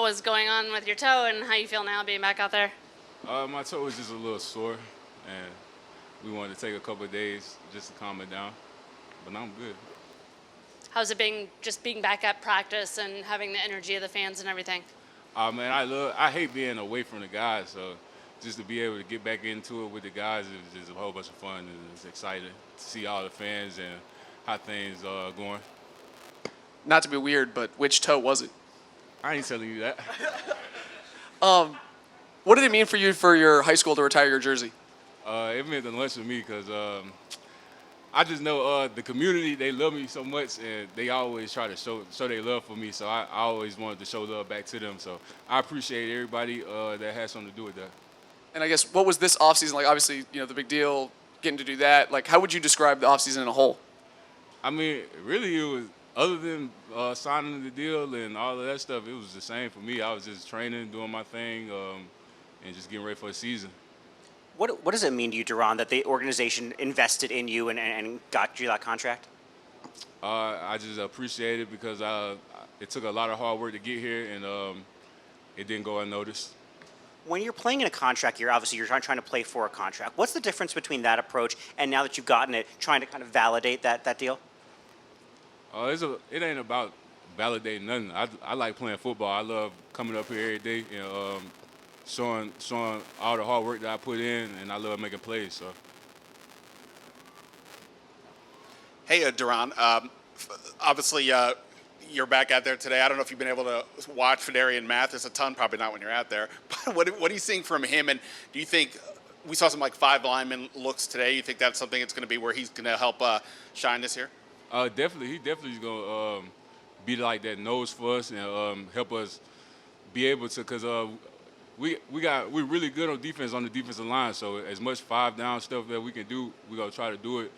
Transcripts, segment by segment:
was going on with your toe and how you feel now being back out there? My toe was just a little sore, and we wanted to take a couple of days just to calm it down. But now I'm good. How's it being just being back at practice and having the energy of the fans and everything? Man, I hate being away from the guys, so just to be able to get back into it with the guys is just a whole bunch of fun, and it's exciting to see all the fans and how things are going. Not to be weird, but which toe was it? I ain't telling you that. What did it mean for you for your high school to retire your jersey? It meant the lunch to me because I just know the community, they love me so much, and they always try to show their love for me. So I always wanted to show love back to them. So I appreciate everybody that has something to do with that. And I guess what was this offseason like? Obviously, the big deal, getting to do that. Like, how would you describe the offseason in a whole? I mean, really, it was other than signing the deal and all of that stuff. It was the same for me. I was just training, doing my thing, and just getting ready for the season. What does it mean to you, Duran, that the organization invested in you and got you that contract? I just appreciate it because it took a lot of hard work to get here, and it didn't go unnoticed. When you're playing in a contract year, obviously you're trying to play for a contract. What's the difference between that approach and now that you've gotten it, trying to kind of validate that deal? It ain't about validating nothing. I like playing football. I love coming up here every day and showing all the hard work that I put in, and I love making plays. So. Hey, Duran. Obviously, you're back out there today. I don't know if you've been able to watch Fedarian Mathis a ton. Probably not when you're out there. But what are you seeing from him? And do you think we saw some like 5 lineman looks today? You think that's something it's going to be where he's going to help shine this year? Definitely. He definitely is going to be like that nose for us and help us be able to, because we're really good on defense on the defensive line. So as much 5 down stuff that we can do, we're going to try to do it.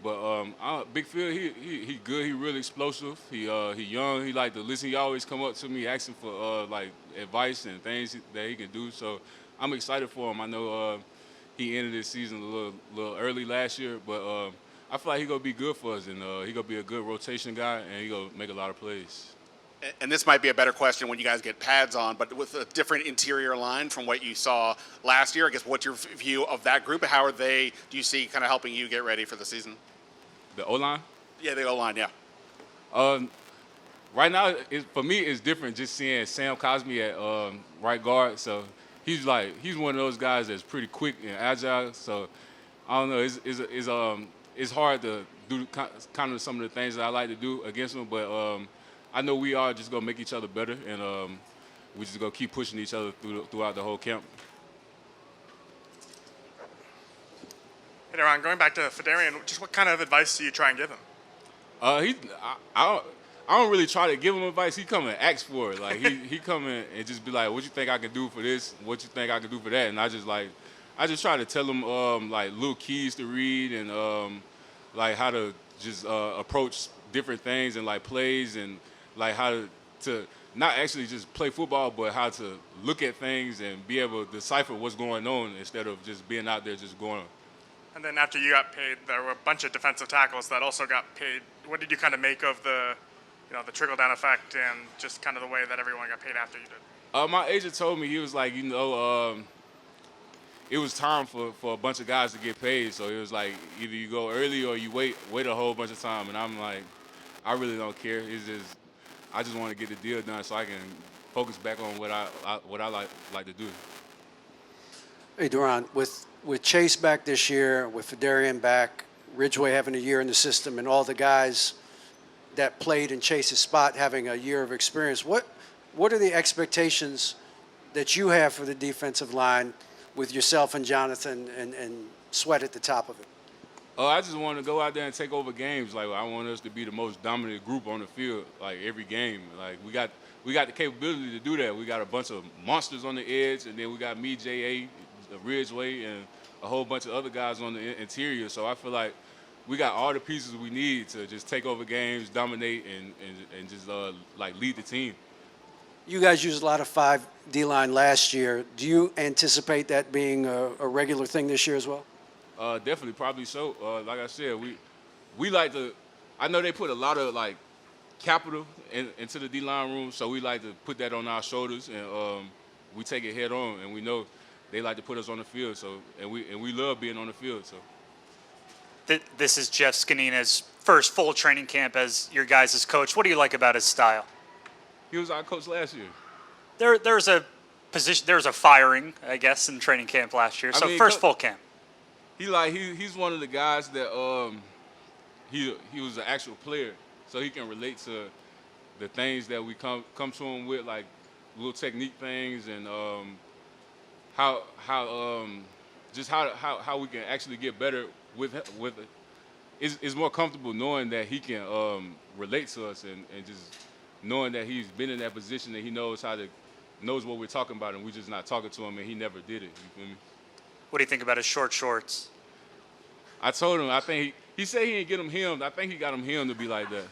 But Big Phil, he good. He really explosive. He young. He like to listen. He always come up to me asking for like advice and things that he can do. So I'm excited for him. I know he ended his season a little early last year, but I feel like he's gonna be good for us, and he's gonna be a good rotation guy, and he's gonna make a lot of plays. And this might be a better question when you guys get pads on, but with a different interior line from what you saw last year, I guess what's your view of that group? How are they, do you see, kind of helping you get ready for the season? The O-line? Yeah, the O-line, yeah. Right now, for me, it's different just seeing Sam Cosmi at right guard. So he's one of those guys that's pretty quick and agile. So I don't know, it's hard to do kind of some of the things that I like to do against him, but I know we are just gonna make each other better, and we just gonna keep pushing each other throughout the whole camp. Hey, Duran, going back to Fedarian, just what kind of advice do you try and give him? I don't really try to give him advice. He come and ask for it. Like he come in and just be like, "What you think I can do for this? What you think I can do for that?" And I just try to tell him like little keys to read and like how to just approach different things and like plays and like how to not actually just play football, but how to look at things and be able to decipher what's going on instead of just being out there just going. And then after you got paid, there were a bunch of defensive tackles that also got paid. What did you kind of make of the trickle-down effect and just kind of the way that everyone got paid after you did? My agent told me, he was like, it was time for a bunch of guys to get paid. So it was like either you go early or you wait a whole bunch of time. And I'm like, I really don't care. I just want to get the deal done so I can focus back on what I like to do. Hey, Duran, with Chase back this year, with Fedarian back, Ridgeway having a year in the system, and all the guys that played in Chase's spot having a year of experience, what are the expectations that you have for the defensive line with yourself and Jonathan and Sweat at the top of it? I just want to go out there and take over games. Like I want us to be the most dominant group on the field, like every game. Like we got the capability to do that. We got a bunch of monsters on the edge, and then we got me, J.A., Ridgeway, and a whole bunch of other guys on the interior. So I feel like we got all the pieces we need to just take over games, dominate, and just like lead the team. You guys used a lot of 5 D-line last year. Do you anticipate that being a regular thing this year as well? Definitely, probably so. Like I said, we like to. I know they put a lot of like capital into the D-line room, so we like to put that on our shoulders, and we take it head on, and we know they like to put us on the field, so and we love being on the field. So This is Jeff Scanina's first full training camp as your guys' coach. What do you like about his style? he was our coach last year. There's a firing, I guess, in training camp last year. So first full camp. He's one of the guys that he was an actual player, so he can relate to the things that we come to him with, like little technique things, and how we can actually get better with it. It's more comfortable knowing that he can relate to us, and just knowing that he's been in that position, and he knows what we're talking about, and we're just not talking to him, and he never did it. You feel me? What do you think about his short shorts? I told him, I think he said he didn't get him hemmed. I think he got him hemmed to be like that.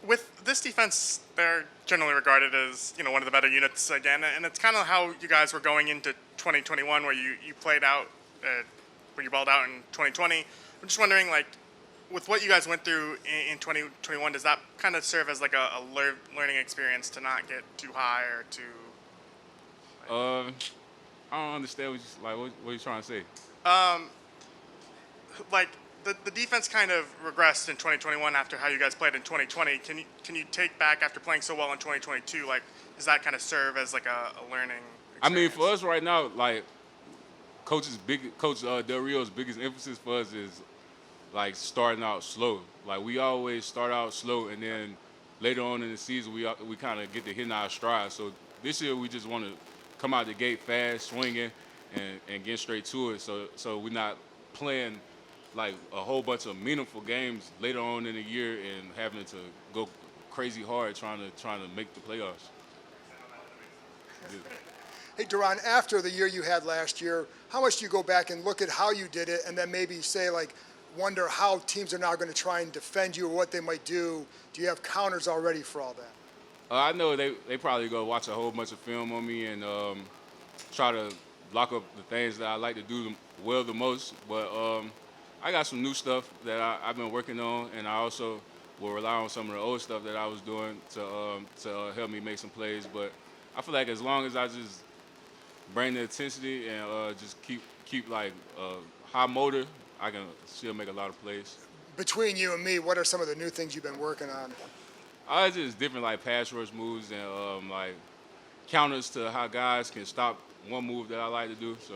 With this defense, they're generally regarded as one of the better units again, and it's kind of how you guys were going into 2021, where you played out, where you balled out in 2020. I'm just wondering, like, with what you guys went through in 2021, does that kind of serve as like a learning experience to not get too high or too? I don't understand what you're trying to say. Like the defense kind of regressed in 2021 after how you guys played in 2020. Can you take back after playing so well in 2022? Like, does that kind of serve as like a learning experience? I mean, for us right now, like Coach Del Rio's biggest emphasis for us is like starting out slow. Like we always start out slow, and then later on in the season we kind of get to hit our stride. So this year we just want to come out the gate fast, swinging, and get straight to it. So we're not playing like a whole bunch of meaningful games later on in the year and having to go crazy hard trying to make the playoffs. Yeah. Hey, Duran, after the year you had last year, how much do you go back and look at how you did it, and then maybe say, like, wonder how teams are now going to try and defend you or what they might do? Do you have counters already for all that? I know they probably go watch a whole bunch of film on me and try to lock up the things that I like to do well the most. But I got some new stuff that I've been working on, and I also will rely on some of the old stuff that I was doing to help me make some plays. But I feel like as long as I just bring the intensity and just keep like high motor, I can still make a lot of plays. Between you and me, what are some of the new things you've been working on? It's just different like pass rush moves and like counters to how guys can stop one move that I like to do. So.